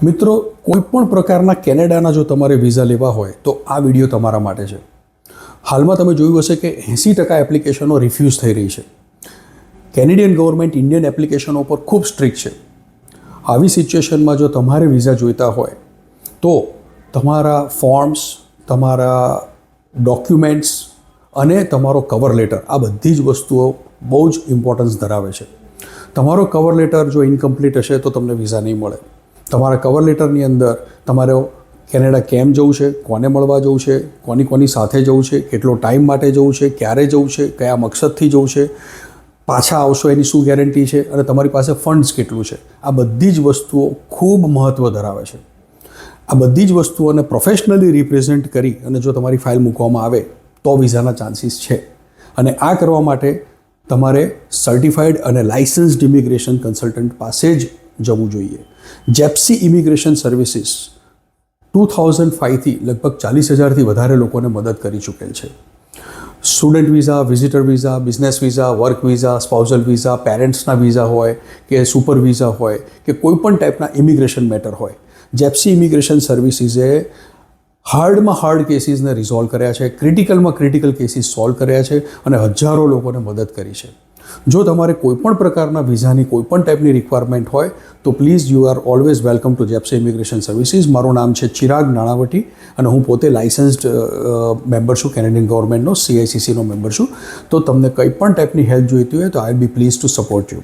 મિત્રો, કોઈપણ પ્રકારના કેનેડાના જો તમારે વિઝા લેવા હોય તો આ વિડીયો તમારા માટે છે. હાલમાં તમે જોયું હશે કે 80% એપ્લિકેશનો રિફ્યુઝ થઈ રહી છે. કેનેડિયન ગવર્મેન્ટ ઇન્ડિયન એપ્લિકેશનો પર ખૂબ સ્ટ્રિક્ટ છે. આવી સિચ્યુએશનમાં જો તમારે વિઝા જોઈતા હોય તો તમારા ફોર્મ્સ, તમારા ડોક્યુમેન્ટ્સ અને તમારો કવર લેટર, આ બધી જ વસ્તુઓ બહુ જ ઇમ્પોર્ટન્સ ધરાવે છે. તમારો કવર લેટર જો ઇનકમ્પ્લીટ હશે તો તમને વિઝા નહીં મળે. તમારા કવર લેટરની અંદર તમારે કેનેડા કેમ જવું છે, કોને મળવા જવું છે, કોની સાથે જવું છે, કેટલો ટાઈમ માટે જવું છે, ક્યારે જવું છે, કયા મકસદથી જવું છે, પાછા આવશો એની શું ગેરંટી છે અને તમારી પાસે ફંડ્સ કેટલું છે, આ બધી જ વસ્તુઓ ખૂબ મહત્ત્વ ધરાવે છે. આ બધી જ વસ્તુઓને પ્રોફેશનલી રિપ્રેઝેન્ટ કરી અને જો તમારી ફાઇલ મૂકવામાં આવે તો વિઝાના ચાન્સીસ છે. અને આ કરવા માટે તમારે સર્ટિફાઈડ અને લાઇસન્સ્ડ ઇમિગ્રેશન કન્સલ્ટન્ટ પાસે જ જવું જોઈએ. જેપ્સી ઇમિગ્રેશન સર્વિસીસ 2005થી લગભગ 40,000થી વધારે લોકોને મદદ કરી ચૂકેલ છે. Student visa, visitor visa, business visa, work visa, spousal visa, પેરેન્ટ્સના વિઝા હોય કે સુપર વિઝા હોય કે કોઈપણ ટાઈપના ઇમિગ્રેશન મેટર હોય, જેપ્સી ઇમિગ્રેશન સર્વિસીસે હાર્ડમાં હાર્ડ કેસીસને રિઝોલ્વ કર્યા છે, ક્રિટિકલમાં ક્રિટિકલ કેસીસ સોલ્વ કર્યા છે અને હજારો લોકોને મદદ કરી છે. જો તમારે કોઈપણ પ્રકારના વિઝાની કોઈપણ ટાઈપની રિક્વાયરમેન્ટ હોય તો please you are always welcome to Jepsy immigration services. મારું નામ છે ચિરાગ નાણાવટી અને હું પોતે લાઇસન્સ્ડ મેમ્બર છું, કેનેડિયન ગવર્મેન્ટનો CICCનો મેમ્બર છું. તો તમને કંઈ પણ ટાઈપની હેલ્પ જોઈતી હોય તો I will be please to support you.